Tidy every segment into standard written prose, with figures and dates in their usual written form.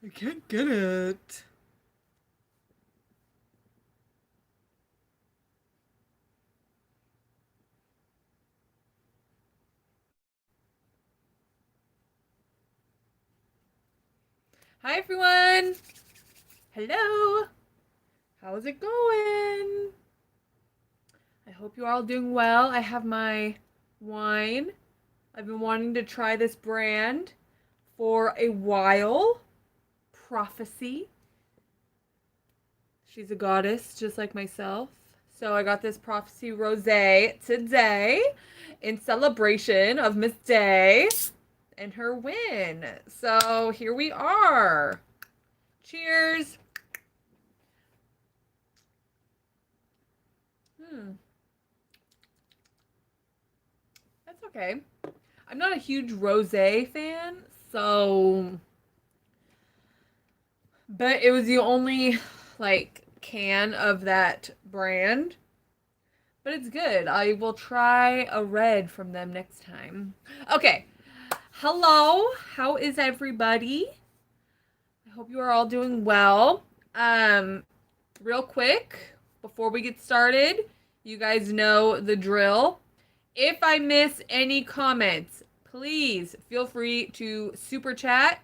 I can't get it. Hi, everyone. Hello. How's it going? I hope you're all doing well. I have my wine. I've been wanting to try this brand for a while. Prophecy. She's a goddess just like myself. So I got this Prophecy Rosé today in celebration of Miss Day and her win. So here we are. Cheers. Hmm. That's okay. I'm not a huge rosé fan, so but it was the only like can of that brand. But it's good. I will try a red from them next time. Okay. Hello. How is everybody? I hope you are all doing well. Um Real quick before we get started, you guys know the drill. If I miss any comments, please feel free to super chat.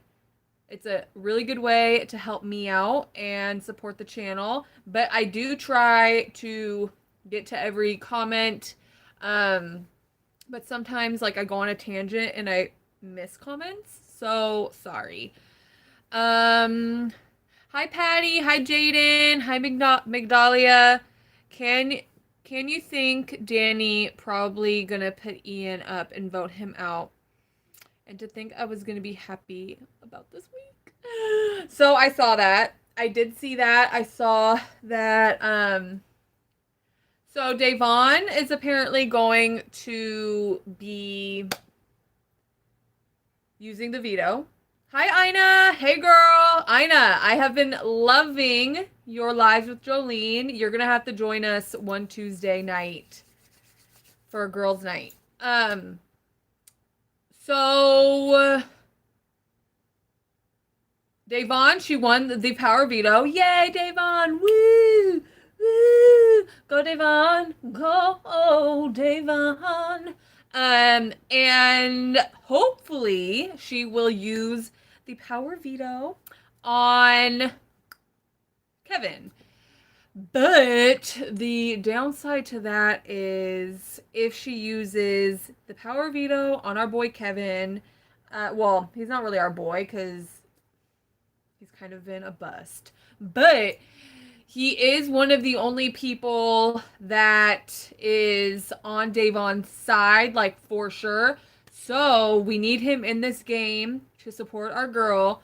It's a really good way to help me out and support the channel. But I do try to get to every comment. Um, but sometimes like I go on a tangent and I miss comments. So sorry. Um, Hi Patty, hi Jaden, hi Migdalia. Can can you think Danny probably gonna put Ian up and vote him out? And to think I was gonna be happy about this week. So I saw that. I did see that. I saw that so Davon is apparently going to be using the veto. Hi, Ina. Hey, girl. Ina, I have been loving your lives with Jolene. You're going to have to join us one Tuesday night for a girls' night. So, Davon, she won the power veto. Yay, Davon. Woo. Woo. Go, Davon. Go, Davon. And hopefully she will use the power veto on Kevin. But the downside to that is if she uses the power veto on our boy Kevin, well, he's not really our boy because he's kind of been a bust. But he is one of the only people that is on Davon's side, like for sure. So we need him in this game to support our girl.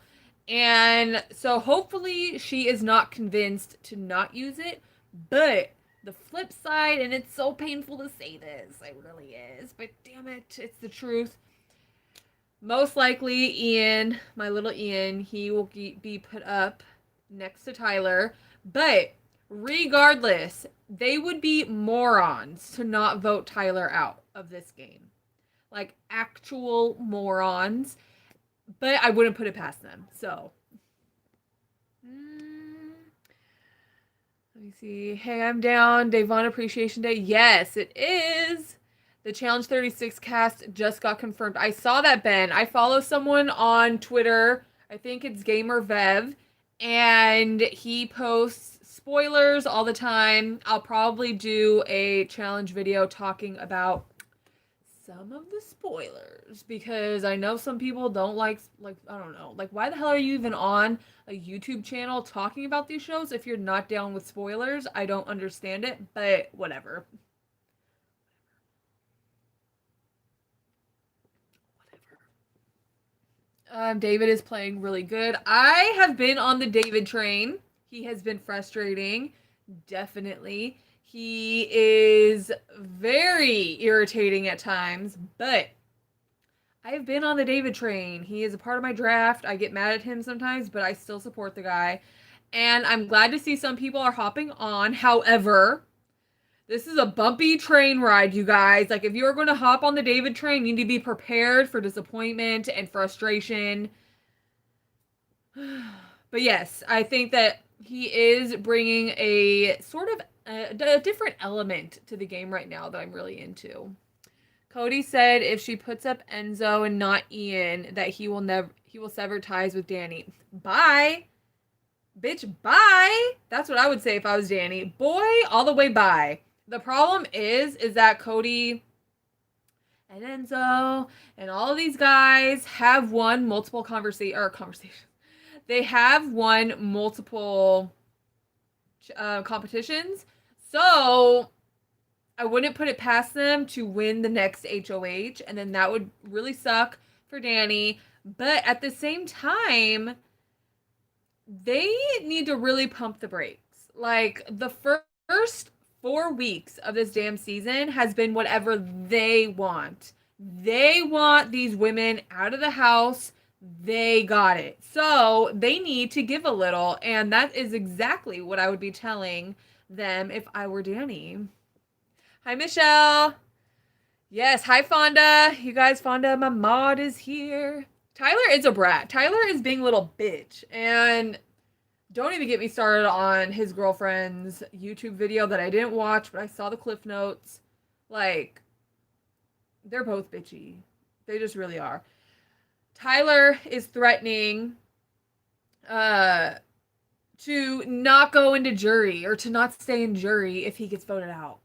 And so hopefully she is not convinced to not use it. But the flip side, and it's so painful to say this, it really is, but damn it, it's the truth. Most likely, Ian, my little Ian, he will be put up next to Tyler. But regardless, they would be morons to not vote Tyler out of this game. Like actual morons. But I wouldn't put it past them. So. Let me see. Hey, I'm down. Davon Appreciation Day. Yes, it is. The Challenge 36 cast just got confirmed. I saw that, Ben. I follow someone on Twitter. I think it's Gamer Vev. And he posts spoilers all the time. I'll probably do a challenge video talking about some of the spoilers because I know some people don't like I don't know. Like why the hell are you even on a YouTube channel talking about these shows if you're not down with spoilers? I don't understand it, but whatever. David is playing really good. I have been on the David train. He has been frustrating, definitely. He is very irritating at times, but I have been on the David train. He is a part of my draft. I get mad at him sometimes, but I still support the guy. And I'm glad to see some people are hopping on. However, this is a bumpy train ride, you guys. Like, if you're going to hop on the David train, you need to be prepared for disappointment and frustration. But yes, I think that he is bringing a sort of a different element to the game right now that I'm really into. Cody said if she puts up Enzo and not Ian, that he will sever ties with Danny. Bye. Bitch, bye. That's what I would say if I was Danny. Boy, all the way bye. The problem is that Cody and Enzo and all of these guys have won multiple conversations. They have won multiple competitions. So I wouldn't put it past them to win the next HOH, and then that would really suck for Danny. But at the same time, they need to really pump the brakes. Like, the first 4 weeks of this damn season has been whatever they want. They want these women out of the house. They got it. So they need to give a little. And that is exactly what I would be telling them if I were Danny. Hi, Michelle. Yes, hi, Fonda. You guys, Fonda, my mod is here. Tyler is a brat. Tyler is being a little bitch. And don't even get me started on his girlfriend's YouTube video that I didn't watch, but I saw the cliff notes. Like, they're both bitchy. They just really are. Tyler is threatening to not go into jury or to not stay in jury if he gets voted out.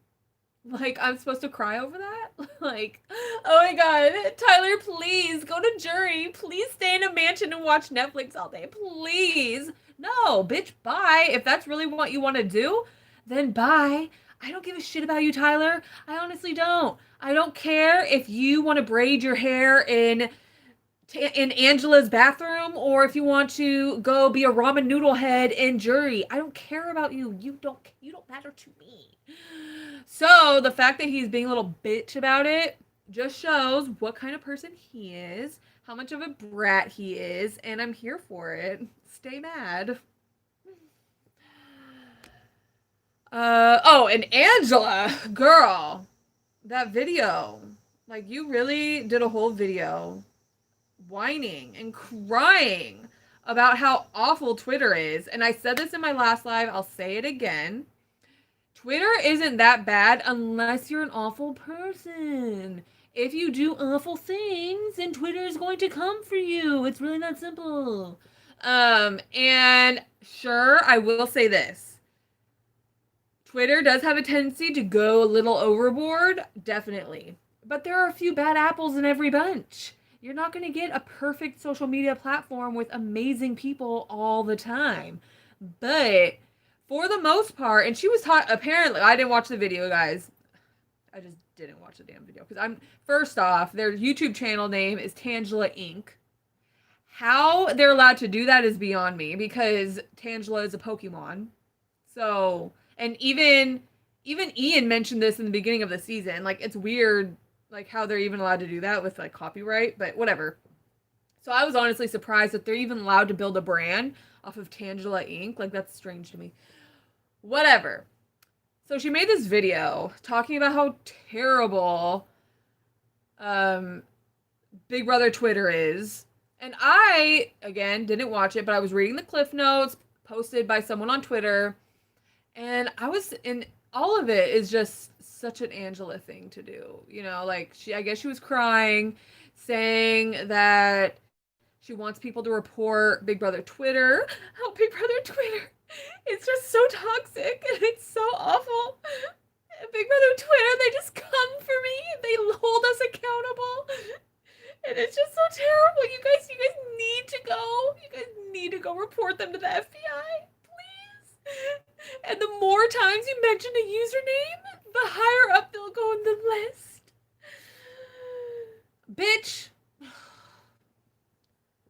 Like, I'm supposed to cry over that? Like, oh my god, Tyler, please go to jury. Please stay in a mansion and watch Netflix all day. Please. No, bitch, bye. If that's really what you want to do, then bye. I don't give a shit about you, Tyler. I honestly don't. I don't care if you want to braid your hair in Angela's bathroom or if you want to go be a ramen noodle head in jury. I don't care about you. You don't matter to me. So the fact that he's being a little bitch about it just shows what kind of person he is, how much of a brat he is, and I'm here for it. Stay mad. Oh, and Angela, girl, that video. Like, you really did a whole video whining and crying about how awful Twitter is. And I said this in my last live, I'll say it again. Twitter isn't that bad unless you're an awful person. If you do awful things, then Twitter is going to come for you. It's really not simple. And sure, I will say this. Twitter does have a tendency to go a little overboard, definitely. But there are a few bad apples in every bunch. You're not going to get a perfect social media platform with amazing people all the time. But for the most part, and she was taught, apparently, I didn't watch the video, guys. I just didn't watch the damn video. Because first off, their YouTube channel name is Tangela Inc. How they're allowed to do that is beyond me, because Tangela is a Pokemon. So, and even Ian mentioned this in the beginning of the season. Like, it's weird, like, how they're even allowed to do that with, like, copyright, but whatever. So I was honestly surprised that they're even allowed to build a brand off of Tangela Inc. Like, that's strange to me. Whatever. So she made this video talking about how terrible Big Brother Twitter is. And I, again, didn't watch it, but I was reading the cliff notes posted by someone on Twitter. And all of it is just such an Angela thing to do. You know, like, I guess she was crying, saying that she wants people to report Big Brother Twitter. How Big Brother Twitter, it's just so toxic and it's so awful. Big Brother Twitter, they just come for me. They hold us accountable. And it's just so terrible. You guys need to go. You guys need to go report them to the FBI. Please. And the more times you mention a username, the higher up they'll go in the list. Bitch.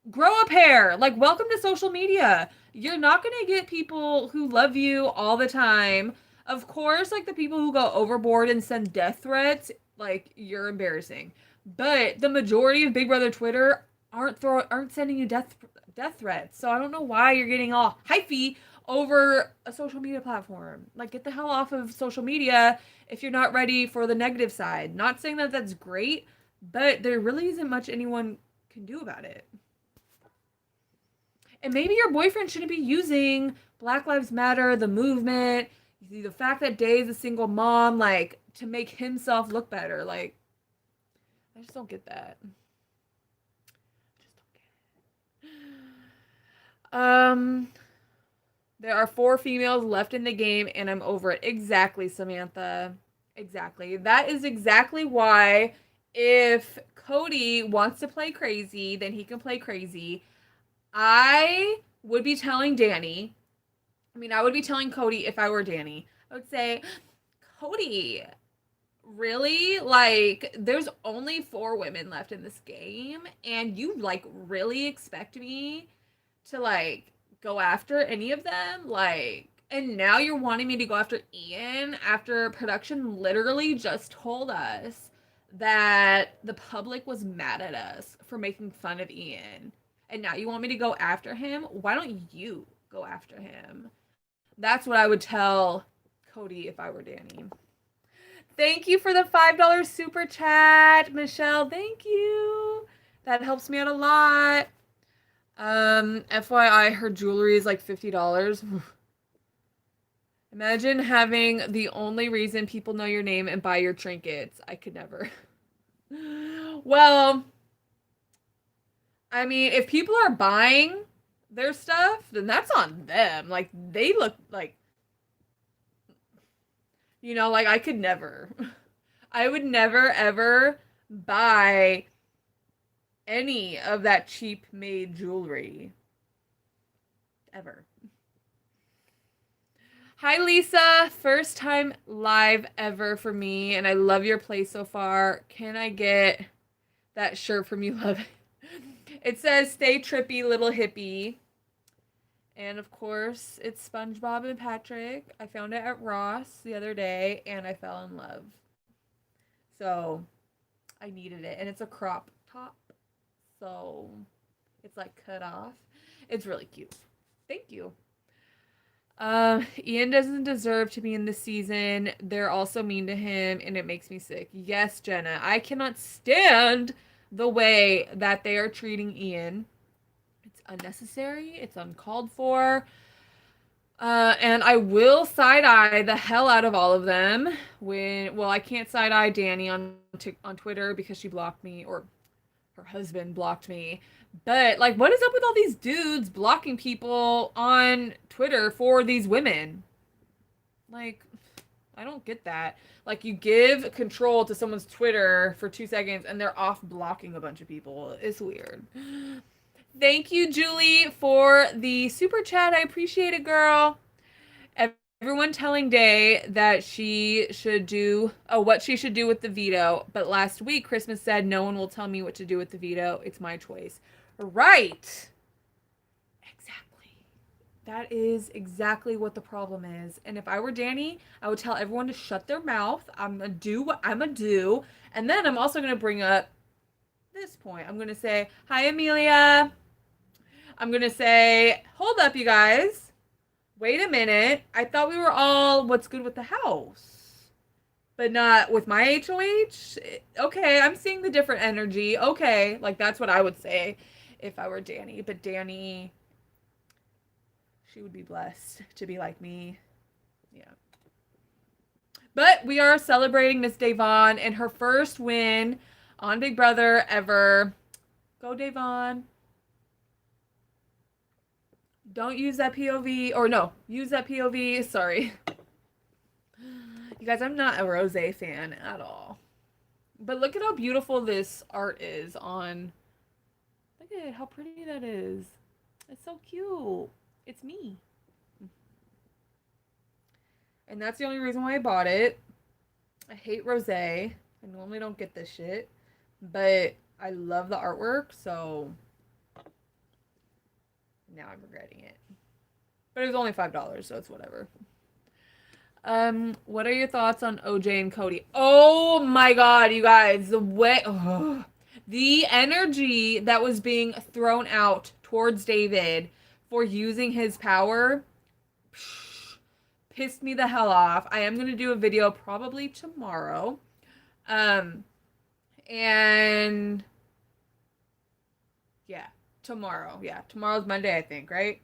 Grow a pair. Like, welcome to social media. You're not going to get people who love you all the time. Of course, like, the people who go overboard and send death threats, like, you're embarrassing. But the majority of Big Brother Twitter aren't sending you death threats. So I don't know why you're getting all hyphy over a social media platform. Like, get the hell off of social media if you're not ready for the negative side. Not saying that that's great, but there really isn't much anyone can do about it. And maybe your boyfriend shouldn't be using Black Lives Matter, the movement, the fact that Day is a single mom, like, to make himself look better. Like, I just don't get that. Just don't get it. There are 4 females left in the game, and I'm over it. Exactly, Samantha. Exactly. That is exactly why if Cody wants to play crazy, then he can play crazy. I would be telling Danny, I would be telling Cody if I were Danny. I would say, Cody, really? Like, there's only 4 women left in this game, and you, like, really expect me to, like, go after any of them? Like, and now you're wanting me to go after Ian after production literally just told us that the public was mad at us for making fun of Ian. And now you want me to go after him? Why don't you go after him? That's what I would tell Cody if I were Danny. Thank you for the $5 super chat, Michelle. Thank you. That helps me out a lot. FYI, her jewelry is like $50. Imagine having the only reason people know your name and buy your trinkets. I could never. Well, I mean, if people are buying their stuff, then that's on them. Like, they look like, like I could never. I would never, ever buy any of that cheap made jewelry. Ever. Hi, Lisa. First time live ever for me, and I love your play so far. Can I get that shirt from you, love? It says, stay trippy, little hippie. And of course, it's SpongeBob and Patrick. I found it at Ross the other day, and I fell in love. So, I needed it. And it's a crop top. So, it's like cut off. It's really cute. Thank you. Ian doesn't deserve to be in this season. They're also mean to him, and it makes me sick. Yes, Jenna. I cannot stand the way that they are treating Ian. It's unnecessary. It's uncalled for. And I will side-eye the hell out of all of them. I can't side-eye Danny on Twitter because she blocked me, or her husband blocked me. But, like, what is up with all these dudes blocking people on Twitter for these women? Like, I don't get that. Like, you give control to someone's Twitter for 2 seconds and they're off blocking a bunch of people. It's weird. Thank you, Julie, for the super chat. I appreciate it, girl. Everyone telling Day that she should do, what she should do with the veto. But last week, Christmas said, no one will tell me what to do with the veto. It's my choice. Right. Exactly. That is exactly what the problem is. And if I were Danny, I would tell everyone to shut their mouth. I'm going to do what I'm going to do. And then I'm also going to bring up this point. I'm going to say, hi, Amelia. I'm going to say, hold up, you guys. Wait a minute. I thought we were all what's good with the house, but not with my HOH. Okay, I'm seeing the different energy. Okay, like that's what I would say if I were Danny. But Danny, she would be blessed to be like me. Yeah. But we are celebrating Miss Davon and her first win on Big Brother ever. Go, Davon. Don't use that POV, or no, use that POV. Sorry. You guys, I'm not a Rosé fan at all. But look at how beautiful this art is on. Look at how pretty that is. It's so cute. It's me. And that's the only reason why I bought it. I hate Rosé. I normally don't get this shit. But I love the artwork, so now I'm regretting it. But it was only $5, so it's whatever. What are your thoughts on OJ and Cody? Oh my god, you guys, the energy that was being thrown out towards David for using his power pissed me the hell off. I am going to do a video probably tomorrow. And yeah, tomorrow. Yeah, tomorrow's Monday, I think, right?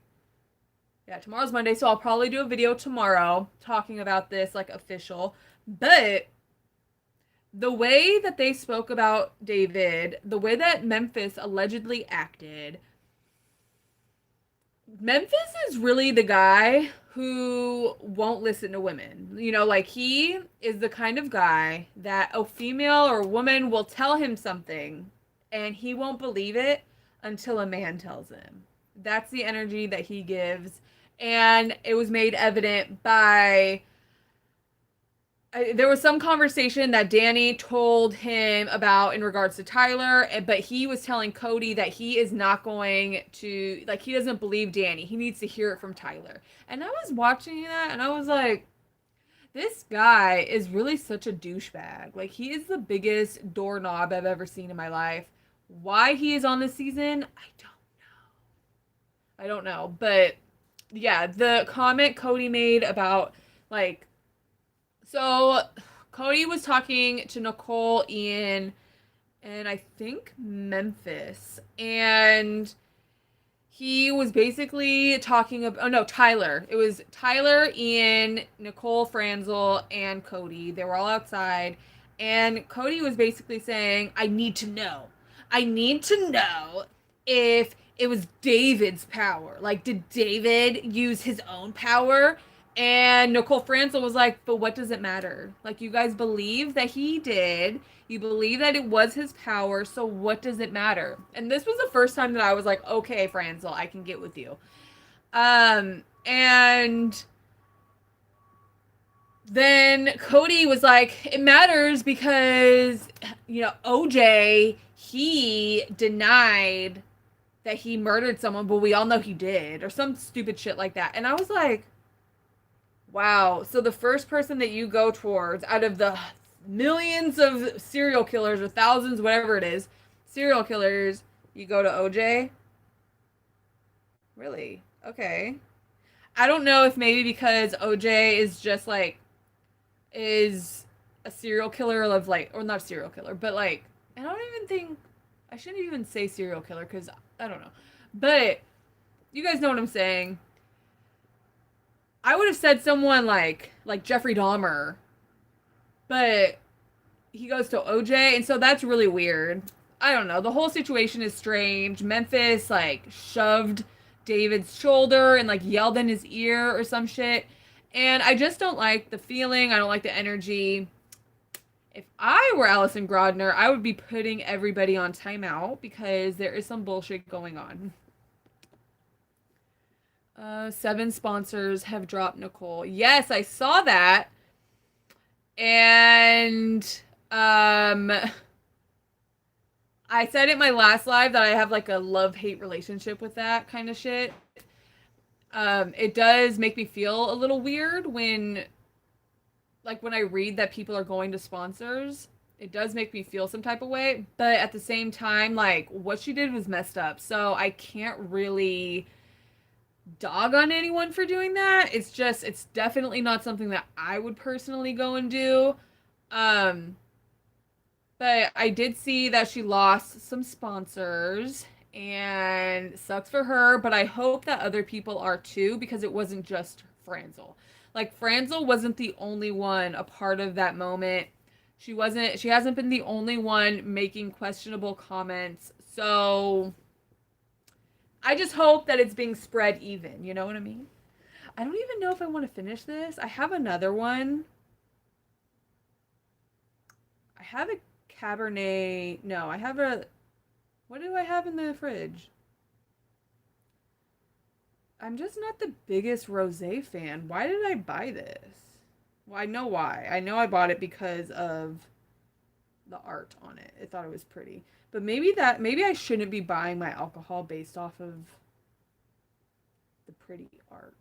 Yeah, tomorrow's Monday, so I'll probably do a video tomorrow talking about this, like, official. But the way that they spoke about David, the way that Memphis allegedly acted, Memphis is really the guy who won't listen to women. You know, like he is the kind of guy that a female or a woman will tell him something and he won't believe it until a man tells him. That's the energy that he gives. And it was made evident by there was some conversation that Danny told him about in regards to Tyler, but he was telling Cody that he is not going to, like, he doesn't believe Danny. He needs to hear it from Tyler. And I was watching that and I was like, this guy is really such a douchebag. Like, he is the biggest doorknob I've ever seen in my life. Why he is on this season, I don't know. I don't know. But yeah, the comment Cody made about, like, so Cody was talking to Nicole, Ian, and I think Memphis. And he was basically talking about, oh no, Tyler. It was Tyler, Ian, Nicole Franzel, and Cody. They were all outside. And Cody was basically saying, I need to know. I need to know if it was David's power. Like, did David use his own power? And Nicole Franzel was like, but what does it matter? Like, you guys believe that he did. You believe that it was his power, so what does it matter? And this was the first time that I was like, okay, Franzel, I can get with you. And then Cody was like, it matters because, you know, OJ, he denied that he murdered someone, but we all know he did, or some stupid shit like that. And I was like, wow. So the first person that you go towards out of the millions of serial killers or thousands, whatever it is, serial killers, you go to OJ? Really? Okay. I don't know if maybe because OJ is just like, is a serial killer of like, or not a serial killer, but like, I don't even think, I shouldn't even say serial killer because I don't know. But you guys know what I'm saying. I would have said someone like Jeffrey Dahmer, but he goes to OJ, and so that's really weird. I don't know. The whole situation is strange. Memphis like shoved David's shoulder and like yelled in his ear or some shit. And I just don't like the feeling. I don't like the energy. If I were Allison Grodner, I would be putting everybody on timeout because there is some bullshit going on. 7 sponsors have dropped Nicole. Yes, I saw that. And I said in my last live that I have like a love-hate relationship with that kind of shit. It does make me feel a little weird when I read that people are going to sponsors. It does make me feel some type of way, but at the same time, like, what she did was messed up. So I can't really dog on anyone for doing that. It's definitely not something that I would personally go and do. Um, but I did see that she lost some sponsors and sucks for her, but I hope that other people are too because it wasn't just Franzel. Like, Franzel wasn't the only one a part of that moment. She hasn't been the only one making questionable comments. So I just hope that it's being spread even, you know what I mean? I don't even know if I want to finish this. I have another one. I have a Cabernet. No, I have a. What do I have in the fridge? I'm just not the biggest rosé fan. Why did I buy this? Well, I know why. I know I bought it because of the art on it. I thought it was pretty. But maybe I shouldn't be buying my alcohol based off of the pretty art.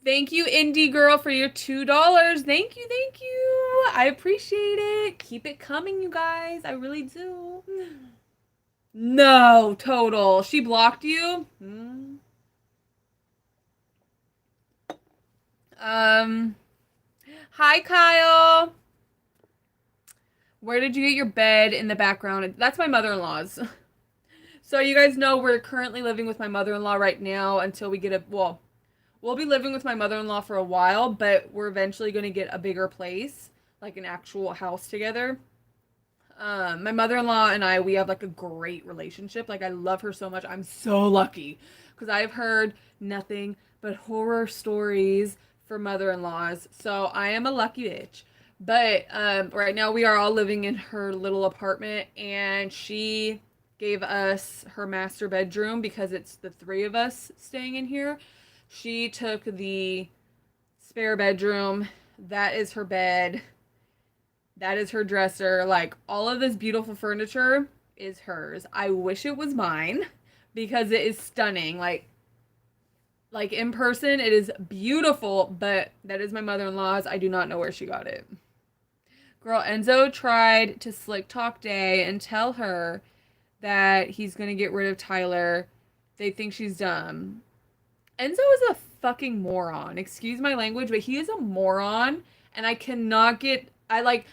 Thank you, Indie Girl, for your $2. Thank you, thank you. I appreciate it. Keep it coming, you guys. I really do. No, total. She blocked you? Hi, Kyle. Where did you get your bed in the background? That's my mother-in-law's. So you guys know we're currently living with my mother-in-law right now until we get well, we'll be living with my mother-in-law for a while, but we're eventually going to get a bigger place, like an actual house together. My mother-in-law and we have like a great relationship. Like I love her so much. I'm so lucky because I've heard nothing but horror stories for mother-in-laws. So I am a lucky bitch. But right now we are all living in her little apartment, and she gave us her master bedroom because it's the three of us staying in here. She took the spare bedroom. That is her bed. That is her dresser. Like, all of this beautiful furniture is hers. I wish it was mine because it is stunning. Like in person, it is beautiful, but that is my mother-in-law's. I do not know where she got it. Girl, Enzo tried to slick talk Day and tell her that he's going to get rid of Tyler. They think she's dumb. Enzo is a fucking moron. Excuse my language, but he is a moron, and I cannot get I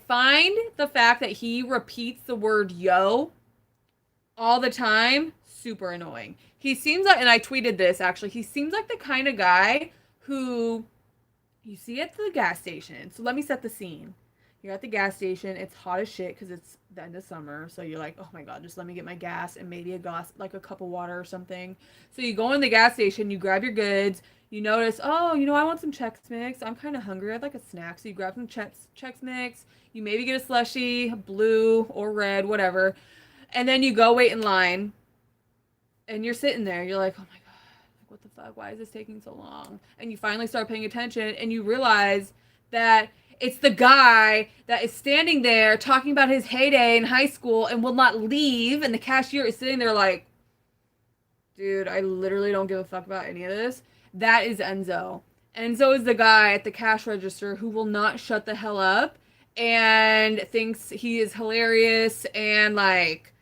find the fact that he repeats the word yo all the time super annoying. He seems like, and I tweeted this actually, he seems like the kind of guy who you see at the gas station. So let me set the scene. You're at the gas station. It's hot as shit because it's the end of summer. So you're like, oh my God, just let me get my gas and maybe a glass, like a cup of water or something. So you go in the gas station, you grab your goods. You notice, oh, I want some Chex Mix. I'm kind of hungry. I'd like a snack. So you grab some Chex Mix. You maybe get a slushie, blue or red, whatever. And then you go wait in line. And you're sitting there. You're like, oh my God, what the fuck? Why is this taking so long? And you finally start paying attention and you realize that it's the guy that is standing there talking about his heyday in high school and will not leave. And the cashier is sitting there like, dude, I literally don't give a fuck about any of this. That is Enzo. Enzo is the guy at the cash register who will not shut the hell up and thinks he is hilarious and like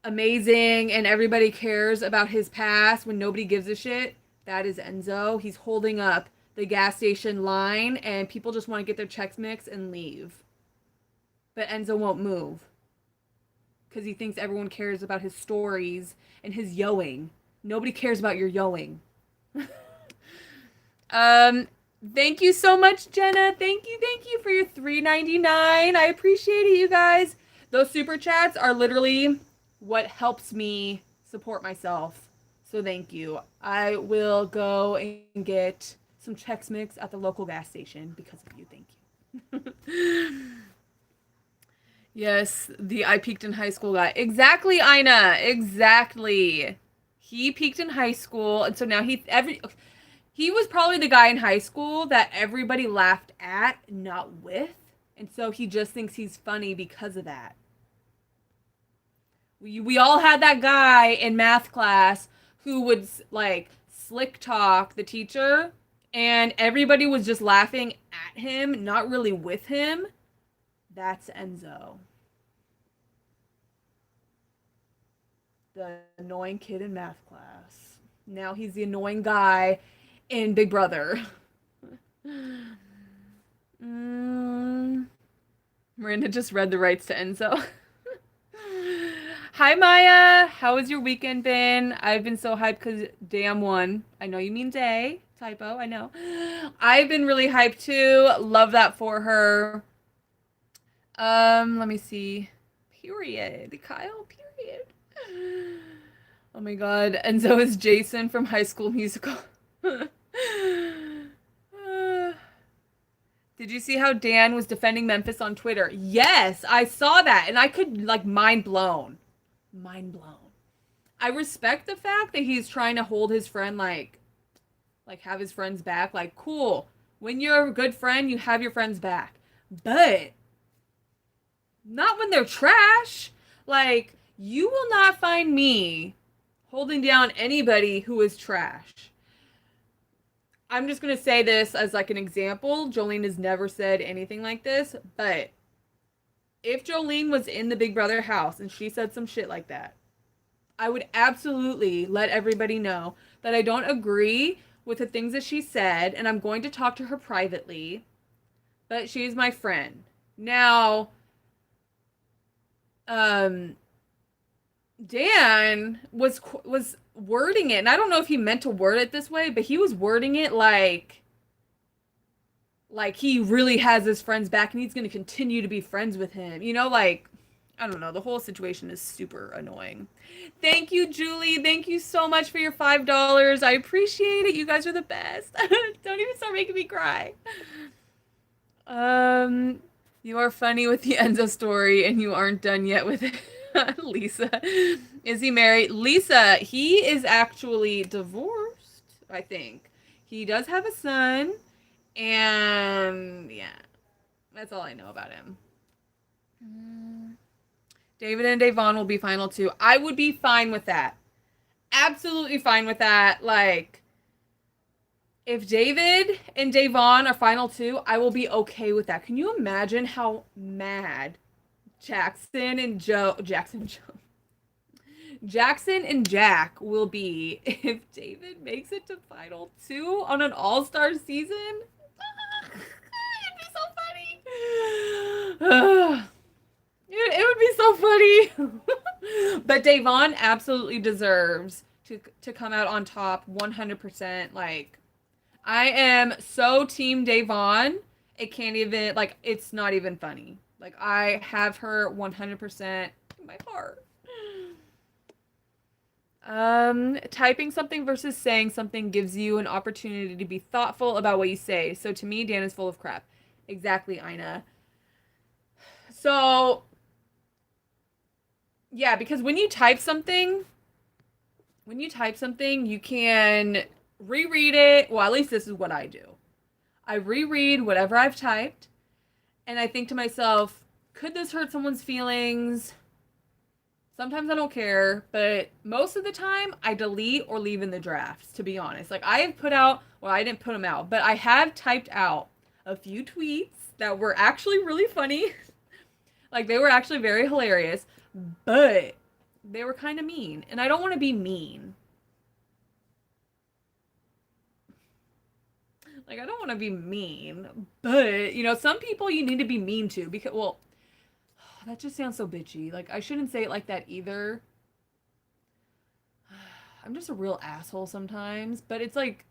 amazing and everybody cares about his past when nobody gives a shit. That is Enzo. He's holding up the gas station line and people just want to get their Chex Mix and leave. But Enzo won't move because he thinks everyone cares about his stories and his yoing. Nobody cares about your yoing. Thank you so much, Jenna. Thank you for your $3.99. I appreciate it, you guys. Those super chats are literally what helps me support myself. So thank you. I will go and get some Chex Mix at the local gas station because of you. Thank you. Yes, the I peaked in high school guy. Exactly, Ina. Exactly. He peaked in high school, and so now he was probably the guy in high school that everybody laughed at, not with. And so he just thinks he's funny because of that. We all had that guy in math class who would like slick talk the teacher, and everybody was just laughing at him, not really with him. That's Enzo. The annoying kid in math class. Now he's the annoying guy in Big Brother. Miranda just read the rights to Enzo. Hi, Maya. How has your weekend been? I've been so hyped because Damn won. I know you mean Day. Typo, I know. I've been really hyped too. Love that for her. Let me see. Period. Kyle, period. Oh my God. Enzo is Jason from High School Musical. Did you see how Dan was defending Memphis on Twitter? Yes, I saw that, and I could, like, mind blown. Mind blown. I respect the fact that he's trying to hold his friend, like have his friends back. Like, cool. When you're a good friend, you have your friends back. But not when they're trash. Like, you will not find me holding down anybody who is trash. I'm just going to say this as like an example. Jolene has never said anything like this, but if Jolene was in the Big Brother house and she said some shit like that, I would absolutely let everybody know that I don't agree with the things that she said, and I'm going to talk to her privately, but she is my friend. Now, um Dan was wording it, and I don't know if he meant to word it this way, but he was wording it like he really has his friends back and he's going to continue to be friends with him. You know, like I don't know, the whole situation is super annoying. Thank you, Julie. Thank you so much for your $5. I appreciate it. You guys are the best. Don't even start making me cry. Um, you are funny with the Enzo story, and you aren't done yet with it. Lisa. Is he married? Lisa, he is actually divorced, I think. He does have a son, and yeah, that's all I know about him. David and Davon will be final two. I would be fine with that. Absolutely fine with that. Like, if David and Davon are final two, I will be okay with that. Can you imagine how mad Jackson and Jack will be if David makes it to final two on an all-star season? It'd be so funny. It would be so funny. But Davon absolutely deserves to come out on top 100%. Like, I am so team Davon. It can't even, like, it's not even funny. Like, I have her 100% in my heart. Typing something versus saying something gives you an opportunity to be thoughtful about what you say. So to me, Dan is full of crap. Exactly, Ina. So, yeah, because when you type something, you can reread it. Well, at least this is what I do. I reread whatever I've typed, and I think to myself, could this hurt someone's feelings? Sometimes I don't care, but most of the time I delete or leave in the drafts, to be honest. Like, I have put out, well, I didn't put them out, but I have typed out a few tweets that were actually really funny. Like, they were actually very hilarious, but they were kind of mean, and I don't want to be mean. Like, I don't want to be mean, but, you know, some people you need to be mean to because, well, that just sounds so bitchy. Like, I shouldn't say it like that either. I'm just a real asshole sometimes, but it's like,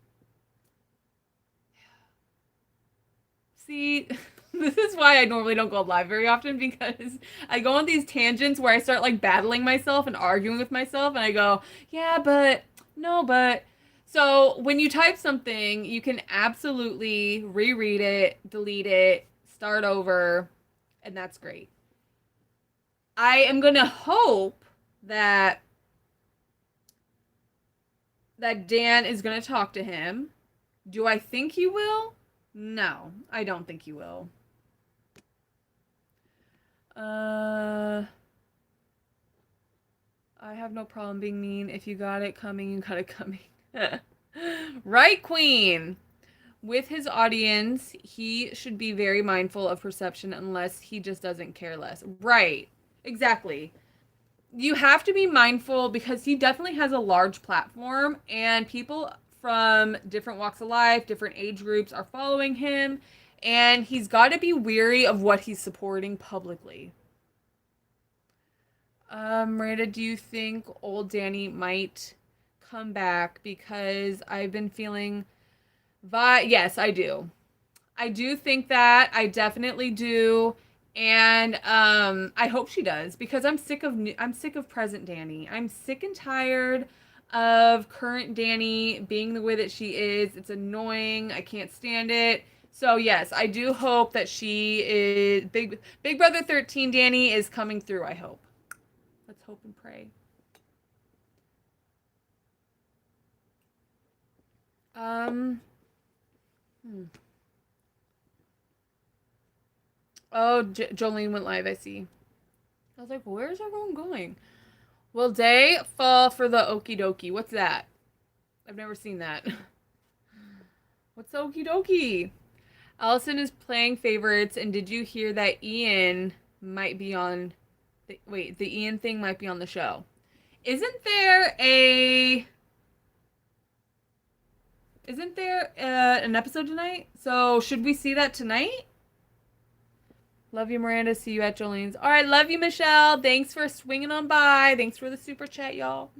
see, this is why I normally don't go live very often because I go on these tangents where I start like battling myself and arguing with myself, and I go, yeah, but, no, but. So when you type something, you can absolutely reread it, delete it, start over, and that's great. I am gonna hope that Dan is gonna talk to him. Do I think he will? No, I don't think he will. I have no problem being mean. If you got it coming, you got it coming. Right, Queen. With his audience, he should be very mindful of perception unless he just doesn't care less. Right. Exactly. You have to be mindful because he definitely has a large platform and people from different walks of life, different age groups are following him, and he's got to be weary of what he's supporting publicly. Miranda, do you think old Danny might come back? Because I've been feeling yes, I do. I do think that. I definitely do. And I hope she does because I'm sick of present Danny. I'm sick and tired of current Danny being the way that she is. It's annoying. I can't stand it. So yes, I do hope that she is Big Brother 13 Danny is coming through, I hope. Let's hope and pray. Oh, Jolene went live, I see. I was like, where's everyone going? Will Day fall for the okie dokie? What's that? I've never seen that. What's the okie dokie? Allison is playing favorites, and did you hear that Ian might be on... the Ian thing might be on the show. Isn't there an episode tonight? So should we see that tonight? Love you, Miranda. See you at Jolene's. All right, love you, Michelle. Thanks for swinging on by. Thanks for the super chat, y'all.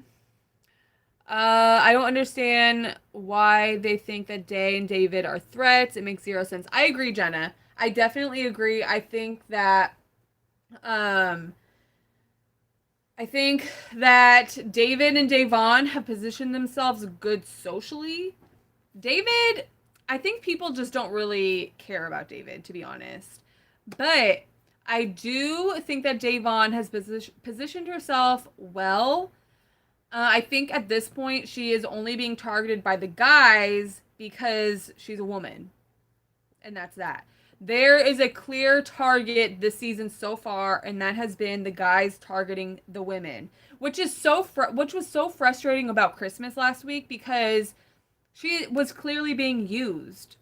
I don't understand why they think that Day and David are threats. It makes zero sense. I agree, Jenna. I definitely agree. Um, I think that David and Davon have positioned themselves good socially. David, I think people just don't really care about David, to be honest. But I do think that Davon has positioned herself well. I think at this point she is only being targeted by the guys because she's a woman. And that's that. There is a clear target this season so far, and that has been the guys targeting the women, which was so frustrating about Christmas last week because she was clearly being used.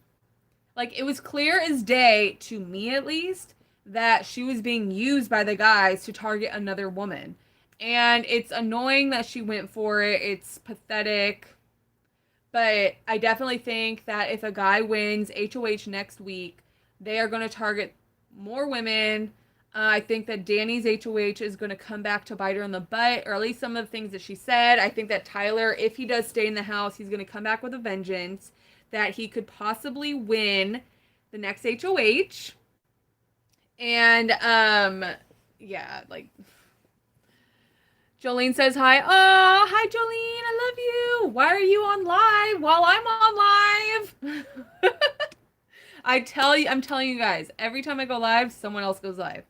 Like, it was clear as day, to me at least, that she was being used by the guys to target another woman. And it's annoying that she went for it. It's pathetic. But I definitely think that if a guy wins HOH next week, they are going to target more women. I think that Danny's HOH is going to come back to bite her in the butt, or at least some of the things that she said. I think that Tyler, if he does stay in the house, he's going to come back with a vengeance, that he could possibly win the next HOH. And, yeah, like, Jolene says hi. Oh, hi, Jolene. I love you. Why are you on live while I'm on live? I'm telling you guys, every time I go live, someone else goes live.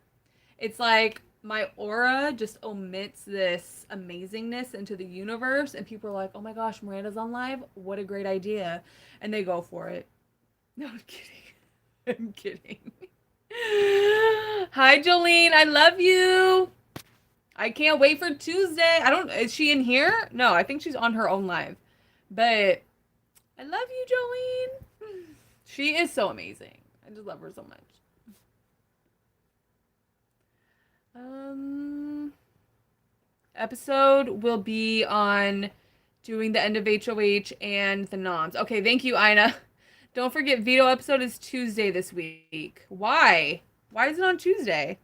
It's like my aura just omits this amazingness into the universe, and people are like, oh my gosh, Miranda's on live? What a great idea. And they go for it. No, I'm kidding. I'm kidding. Hi, Jolene. I love you. I can't wait for Tuesday. Is she in here? No, I think she's on her own live. But I love you, Jolene. She is so amazing. I just love her so much. Episode will be on doing the end of HOH and the noms. Okay, thank you, Ina. Don't forget, veto episode is Tuesday this week. Why? Why is it on Tuesday?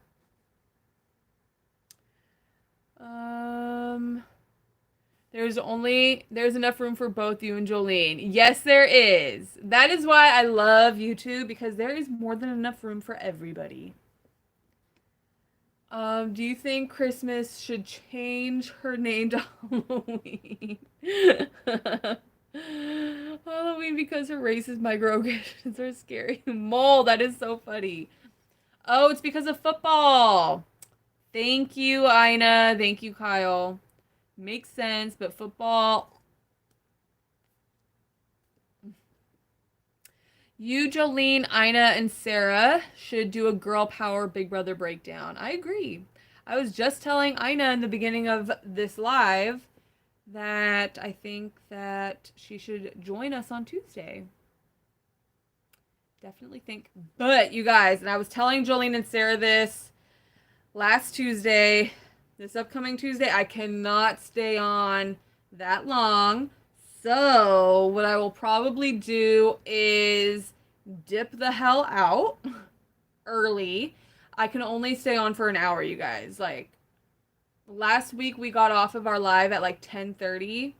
There's enough room for both you and Jolene. Yes, there is. That is why I love YouTube, because there is more than enough room for everybody. Do you think Christmas should change her name to Halloween? Halloween because her race is microaggressions are scary. Mole, that is so funny. Oh, it's because of football. Thank you, Ina. Thank you, Kyle. Makes sense, but football. You, Jolene, Ina, and Sarah should do a girl power Big Brother breakdown. I agree. I was just telling Ina in the beginning of this live that I think that she should join us on Tuesday. Definitely think. But, you guys, and I was telling Jolene and Sarah this last Tuesday, this upcoming Tuesday, I cannot stay on that long. So, what I will probably do is dip the hell out early. I can only stay on for an hour, you guys. Like, last week we got off of our live at like 10:30.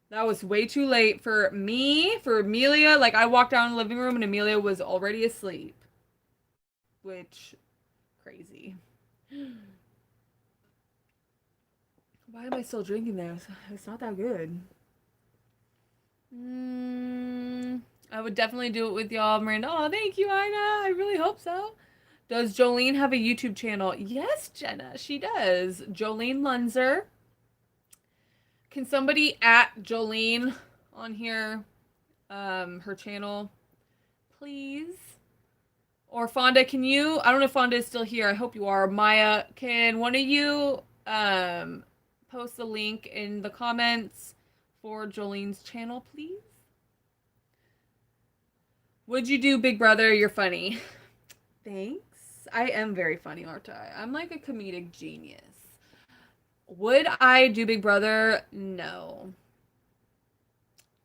That was way too late for me, for Amelia. Like, I walked down in the living room and Amelia was already asleep. Which, crazy. Why am I still drinking this? It's not that good. I would definitely do it with y'all, Miranda. Oh, thank you, Ina. I really hope so. Does Jolene have a YouTube channel? Yes, Jenna, she does. Jolene Lunzer. Can somebody at Jolene on here, her channel, please? Or Fonda, can you? I don't know if Fonda is still here. I hope you are. Maya, can one of you post the link in the comments for Jolene's channel, please? Would you do Big Brother? You're funny. Thanks. I am very funny, aren't I? I'm like a comedic genius. Would I do Big Brother? No.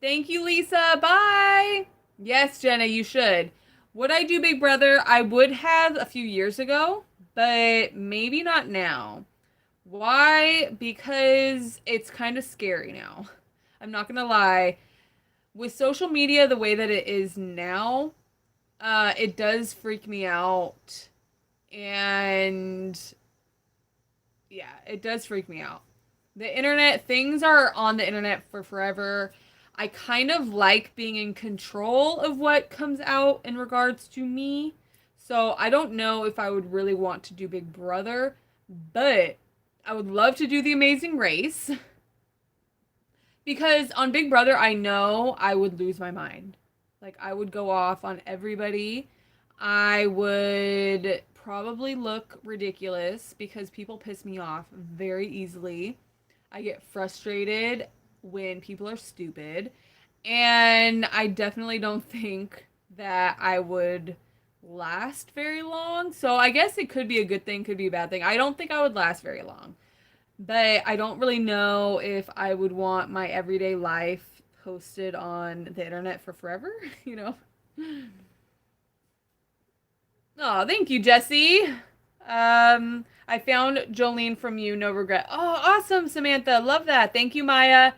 Thank you, Lisa. Bye. Yes, Jenna, you should. Would I do Big Brother? I would have a few years ago, but maybe not now. Why? Because it's kind of scary now. I'm not gonna lie. With social media the way that it is now, it does freak me out. And yeah, it does freak me out. The internet, things are on the internet for forever. I kind of like being in control of what comes out in regards to me. So I don't know if I would really want to do Big Brother, but I would love to do The Amazing Race because on Big Brother, I know I would lose my mind. Like, I would go off on everybody. I would probably look ridiculous because people piss me off very easily. I get frustrated when people are stupid. And I definitely don't think that I would last very long. So I guess it could be a good thing, could be a bad thing. I don't think I would last very long. But I don't really know if I would want my everyday life posted on the internet for forever, you know? Oh, thank you, Jesse. I found Jolene from you, no regret. Oh, awesome, Samantha. Love that. Thank you, Maya.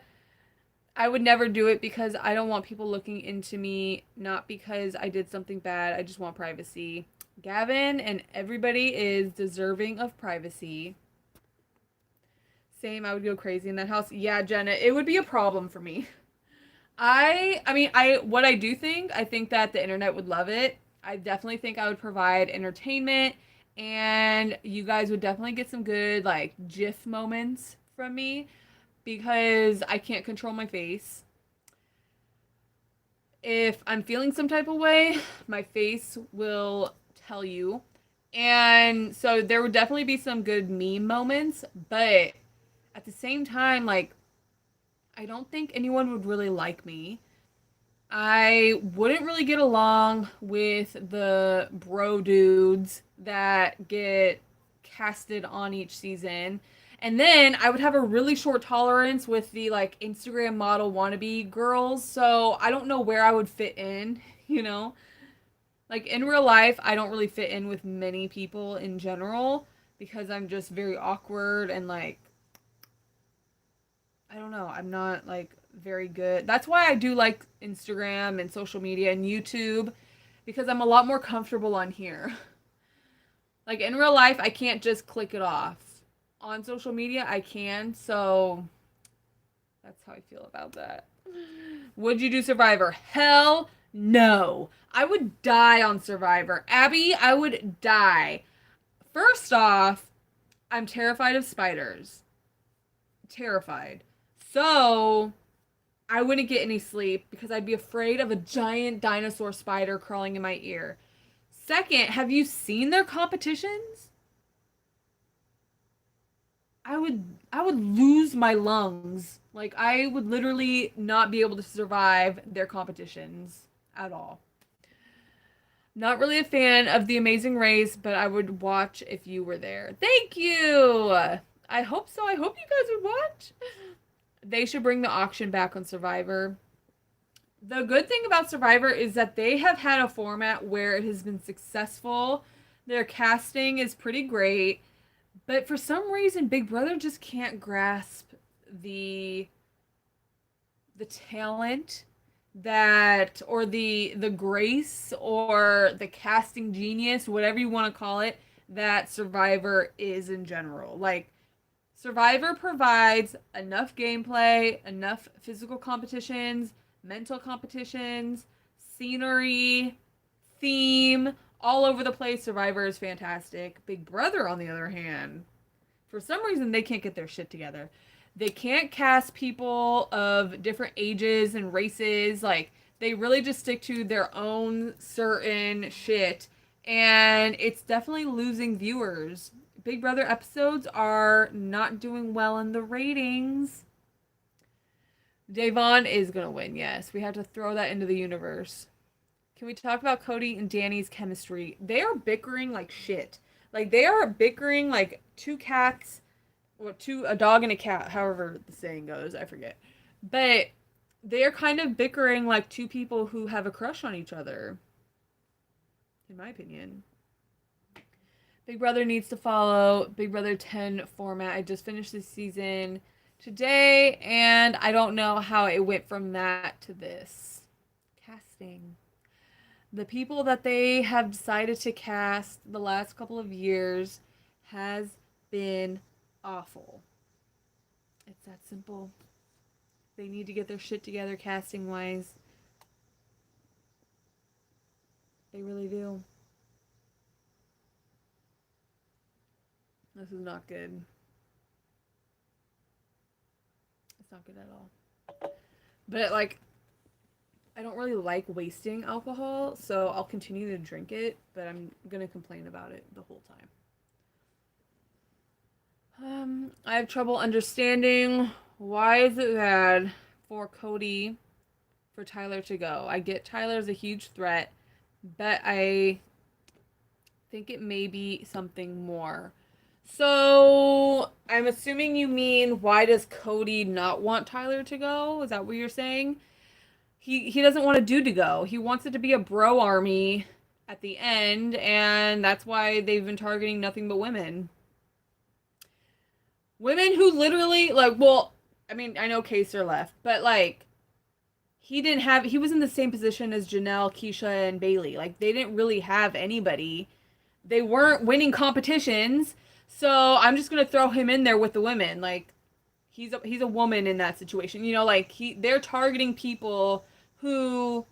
I would never do it because I don't want people looking into me, not because I did something bad. I just want privacy. Gavin and everybody is deserving of privacy. Same, I would go crazy in that house. Yeah, Jenna, it would be a problem for me. What I do think, I think that the internet would love it. I definitely think I would provide entertainment and you guys would definitely get some good like GIF moments from me because I can't control my face. If I'm feeling some type of way, my face will tell you. And so there would definitely be some good meme moments, but at the same time, like, I don't think anyone would really like me. I wouldn't really get along with the bro dudes that get casted on each season. And then I would have a really short tolerance with the like Instagram model wannabe girls. So I don't know where I would fit in, you know? Like in real life, I don't really fit in with many people in general because I'm just very awkward and like I don't know. I'm not like very good. That's why I do like Instagram and social media and YouTube because I'm a lot more comfortable on here. Like in real life, I can't just click it off. On social media, I can. So that's how I feel about that. Would you do Survivor? Hell no. I would die on Survivor. Abby, I would die. First off, I'm terrified of spiders. Terrified. So, I wouldn't get any sleep because I'd be afraid of a giant dinosaur spider crawling in my ear. Second, have you seen their competitions? I would lose my lungs. Like I would literally not be able to survive their competitions at all. Not really a fan of The Amazing Race, but I would watch if you were there. Thank you. I hope so. I hope you guys would watch. They should bring the auction back on Survivor. The good thing about Survivor is that they have had a format where it has been successful. Their casting is pretty great, but for some reason Big Brother just can't grasp the the talent that or the grace or the casting genius, whatever you want to call it, that Survivor is in general. Like Survivor provides enough gameplay, enough physical competitions, mental competitions, scenery, theme, all over the place. Survivor is fantastic. Big Brother, on the other hand, for some reason, they can't get their shit together. They can't cast people of different ages and races. Like, they really just stick to their own certain shit. And it's definitely losing viewers. Big Brother episodes are not doing well in the ratings. Davon is gonna win, yes. We have to throw that into the universe. Can we talk about Cody and Danny's chemistry? They are bickering like shit. Like they are bickering like two cats, or a dog and a cat, however the saying goes, I forget. But they are kind of bickering like two people who have a crush on each other. in my opinion. Big Brother needs to follow Big Brother 10 format. I just finished the season today, and I don't know how it went from that to this. Casting. The people that they have decided to cast the last couple of years has been awful. It's that simple. They need to get their shit together casting wise. They really do. This is not good. It's not good at all. But like, I don't really like wasting alcohol, so I'll continue to drink it, but I'm gonna complain about it the whole time. I have trouble understanding why is it bad for Cody for Tyler to go. I get Tyler's a huge threat, but I think it may be something more. So I'm assuming you mean why does Cody not want Tyler to go? Is that what you're saying? He doesn't want a dude to go. He wants it to be a bro army at the end, and that's why they've been targeting nothing but women. Women who literally, like, well, I mean, I know Kaser left, but, like, he was in the same position as Janelle, Keisha, and Bailey. Like, they didn't really have anybody. They weren't winning competitions, so I'm just gonna throw him in there with the women. Like, he's a woman in that situation. You know, like, they're targeting people who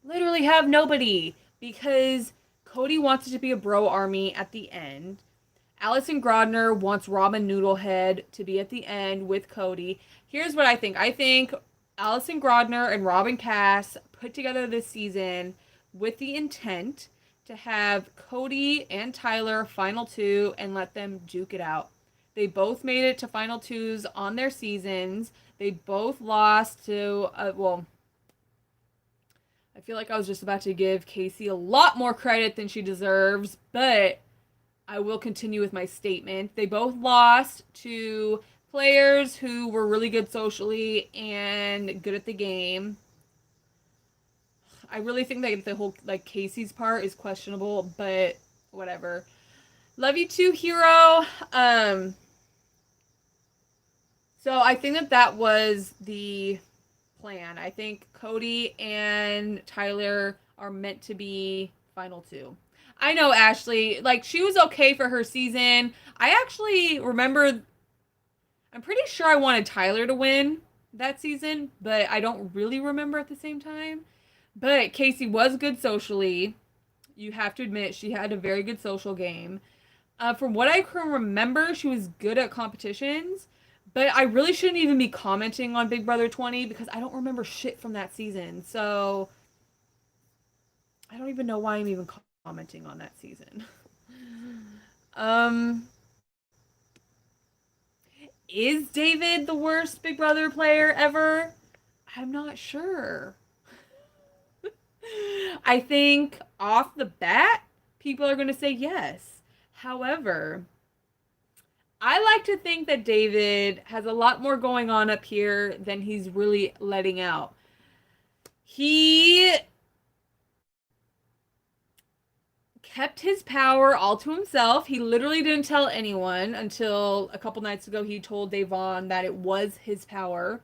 literally have nobody because Cody wants it to be a bro army at the end. Allison Grodner wants Robin Noodlehead to be at the end with Cody. Here's what I think. I think Allison Grodner and Robin Cass put together this season with the intent to have Cody and Tyler final two and let them duke it out. They both made it to final twos on their seasons. They both lost to, well, I feel like I was just about to give Casey a lot more credit than she deserves, but I will continue with my statement. They both lost to players who were really good socially and good at the game. I really think that the whole, like, Casey's part is questionable, but whatever. Love you too, hero. So I think that was the plan. I think Cody and Tyler are meant to be final two. I know Ashley, like, she was okay for her season. I actually remember, I'm pretty sure I wanted Tyler to win that season, but I don't really remember at the same time. But Casey was good socially. You have to admit, she had a very good social game. From what I can remember, she was good at competitions. But I really shouldn't even be commenting on Big Brother 20 because I don't remember shit from that season. So I don't even know why I'm even commenting on that season. Is David the worst Big Brother player ever? I'm not sure. I think off the bat, people are going to say yes. However, I like to think that David has a lot more going on up here than he's really letting out. He kept his power all to himself. He literally didn't tell anyone until a couple nights ago he told Davon that it was his power.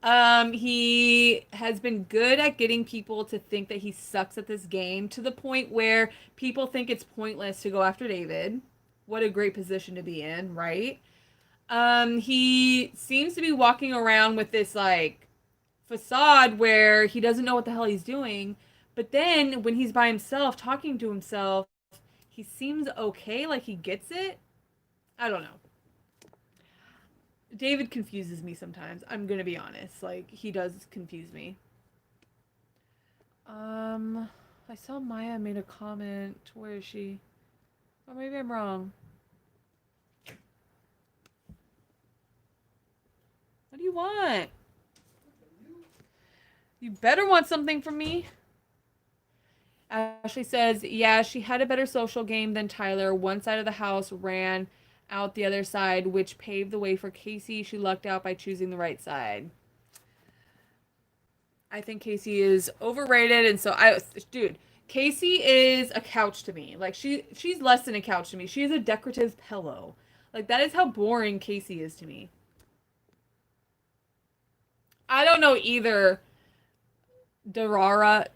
He has been good at getting people to think that he sucks at this game to the point where people think it's pointless to go after David. What a great position to be in, right? He seems to be walking around with this, like, facade where he doesn't know what the hell he's doing. But then when he's by himself, talking to himself, he seems okay, like he gets it. I don't know. David confuses me sometimes. I'm gonna be honest. Like, he does confuse me. I saw Maya made a comment. Where is she? Or maybe I'm wrong. What do you want? You better want something from me. Ashley says, yeah, she had a better social game than Tyler. One side of the house ran out the other side, which paved the way for Casey. She lucked out by choosing the right side. I think Casey is overrated, and so dude, Casey is a couch to me. Like she's less than a couch to me. She is a decorative pillow. Like that is how boring Casey is to me. I don't know either. Dara.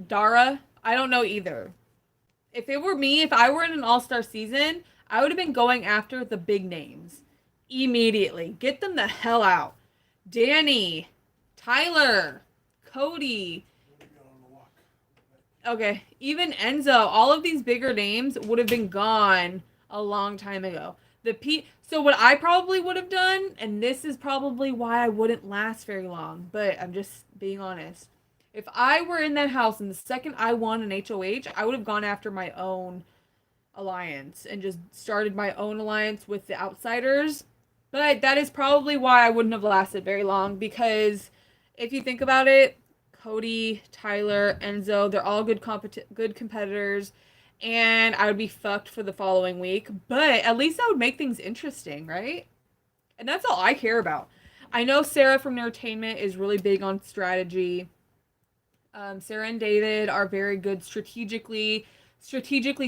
I don't know either. If it were me, if I were in an all-star season, I would have been going after the big names immediately. Get them the hell out. Danny, Tyler, Cody. Okay, even Enzo, all of these bigger names would have been gone a long time ago. So what I probably would have done, and this is probably why I wouldn't last very long, but I'm just being honest. If I were in that house and the second I won an HOH, I would have gone after my own alliance and just started my own alliance with the outsiders. But that is probably why I wouldn't have lasted very long because if you think about it, Cody, Tyler, Enzo, they're all good competitors and I would be fucked for the following week, but at least that would make things interesting, right? And that's all I care about. I know Sarah from Entertainment is really big on strategy. Sarah and David are very good strategically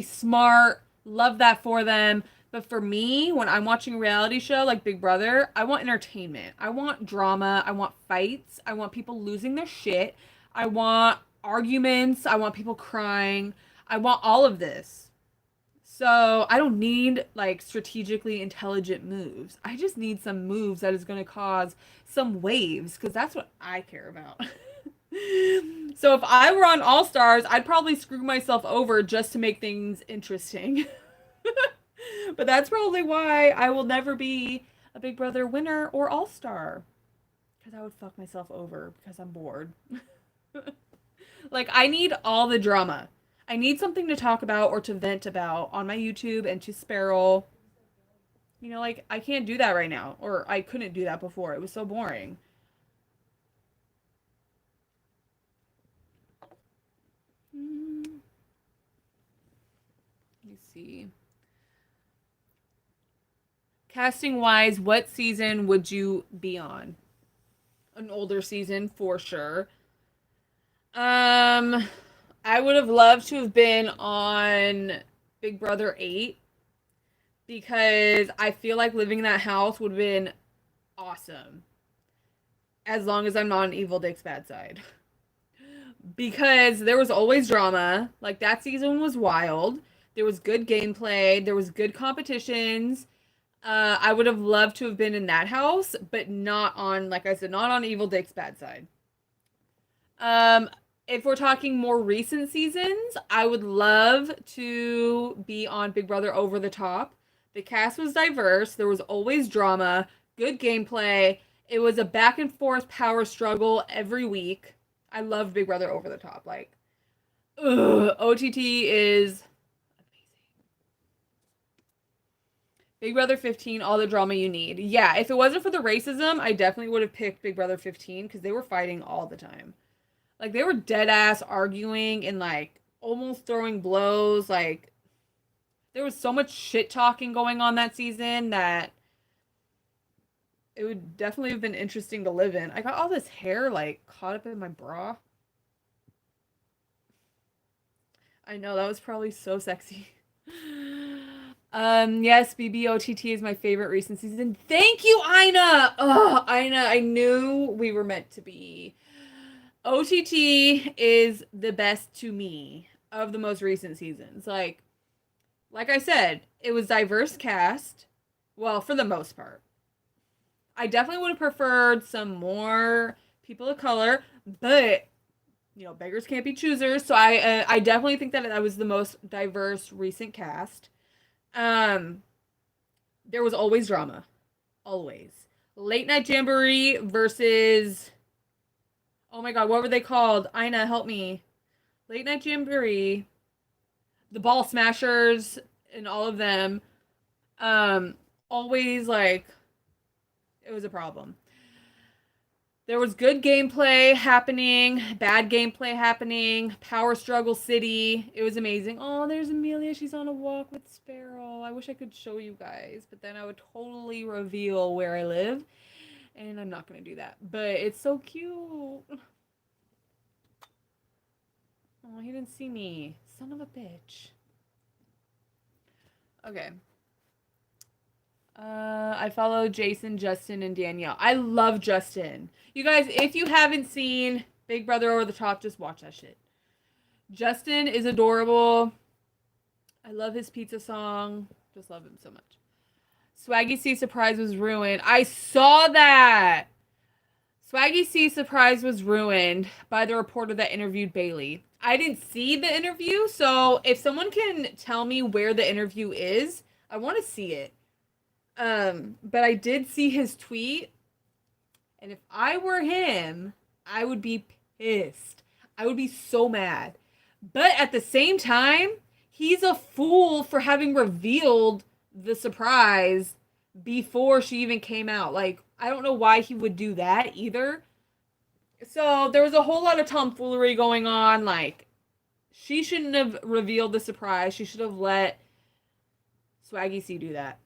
smart. Love that for them. But for me, when I'm watching a reality show like Big Brother, I want entertainment. I want drama. I want fights. I want people losing their shit. I want arguments. I want people crying. I want all of this. So I don't need like strategically intelligent moves. I just need some moves that is going to cause some waves because that's what I care about. So if I were on All Stars, I'd probably screw myself over just to make things interesting. But that's probably why I will never be a Big Brother winner or All Star. Because I would fuck myself over because I'm bored. Like, I need all the drama. I need something to talk about or to vent about on my YouTube and to Sparrow. You know, like, I can't do that right now. Or I couldn't do that before. It was so boring. Let me see. Casting wise, what season would you be on? An older season for sure. I would have loved to have been on Big Brother 8 because I feel like living in that house would have been awesome. As long as I'm not on Evil Dick's bad side. Because there was always drama. Like that season was wild. There was good gameplay. There was good competitions. I would have loved to have been in that house, but not on, like I said, not on Evil Dick's bad side. If we're talking more recent seasons, I would love to be on Big Brother Over the Top. The cast was diverse. There was always drama, good gameplay. It was a back and forth power struggle every week. I loved Big Brother Over the Top. Like, OTT is Big Brother 15, all the drama you need. Yeah, if it wasn't for the racism, I definitely would have picked Big Brother 15 because they were fighting all the time. Like, they were dead ass arguing and, like, almost throwing blows. Like, there was so much shit talking going on that season that it would definitely have been interesting to live in. I got all this hair, like, caught up in my bra. I know, that was probably so sexy. Yes, BB22 is my favorite recent season. Thank you, Ina! Oh, Ina, I knew we were meant to be. OTT is the best to me of the most recent seasons. Like I said, it was diverse cast. Well, for the most part. I definitely would have preferred some more people of color, but you know, beggars can't be choosers. So I definitely think that that was the most diverse recent cast. Um, there was always drama, always. Late Night Jamboree versus, oh my god, what were they called? Ina, help me. Late Night Jamboree, the Ball Smashers, and all of them. Always like it was a problem. There was good gameplay happening, bad gameplay happening, Power Struggle City. It was amazing. Oh, there's Amelia. She's on a walk with Sparrow. I wish I could show you guys, but then I would totally reveal where I live, and I'm not going to do that. But it's so cute. Oh, he didn't see me. son of a bitch. Okay. I follow Jason, Justin, and Danielle. I love Justin. You guys, if you haven't seen Big Brother Over the Top, just watch that shit. Justin is adorable. I love his pizza song. Just love him so much. Swaggy C surprise was ruined. I saw that. Swaggy C surprise was ruined by the reporter that interviewed Bailey. I didn't see the interview, so if someone can tell me where the interview is, I want to see it. But I did see his tweet, and if I were him, I would be pissed. I would be so mad. But at the same time, he's a fool for having revealed the surprise before she even came out. Like, I don't know why he would do that either. So there was a whole lot of tomfoolery going on. Like, she shouldn't have revealed the surprise. She should have let Swaggy C do that.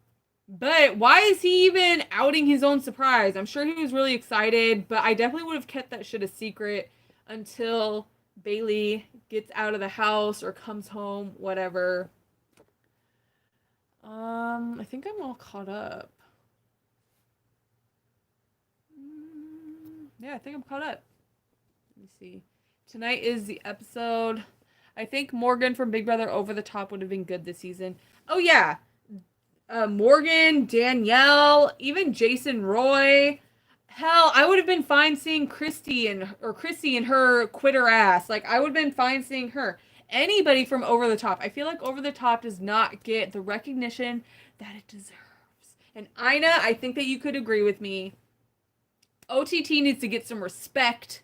But why is he even outing his own surprise? I'm sure he was really excited, but I definitely would have kept that shit a secret until Bailey gets out of the house or comes home, whatever. I think I'm all caught up. Yeah, I think I'm caught up. Let me see. Tonight is the episode. I think Morgan from Big Brother Over the Top would have been good this season. Oh, yeah. Morgan, Danielle, even Jason Roy. Hell, I would have been fine seeing Chrissy and her quitter ass. Like, I would have been fine seeing her. Anybody from Over the Top. I feel like Over the Top does not get the recognition that it deserves. And Ina, I think that you could agree with me. OTT needs to get some respect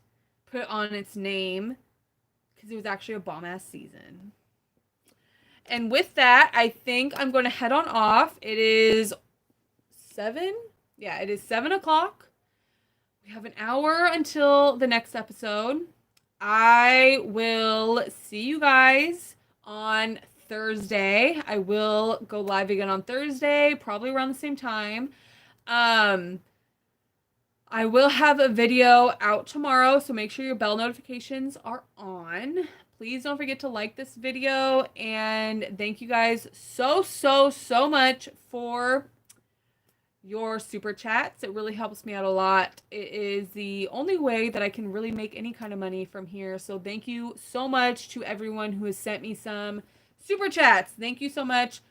put on its name because it was actually a bomb-ass season. And with that, I think I'm going to head on off. It is 7? Yeah, it is 7 o'clock. We have an hour until the next episode. I will see you guys on Thursday. I will go live again on Thursday, probably around the same time. I will have a video out tomorrow, so make sure your bell notifications are on. Please don't forget to like this video, and thank you guys so much for your super chats. It really helps me out a lot. It is the only way that I can really make any kind of money from here. So thank you so much to everyone who has sent me some super chats. Thank you so much.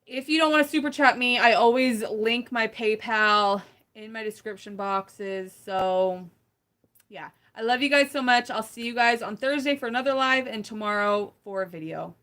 If you don't want to super chat me, I always link my PayPal in my description boxes. So yeah, I love you guys so much. I'll see you guys on Thursday for another live and tomorrow for a video.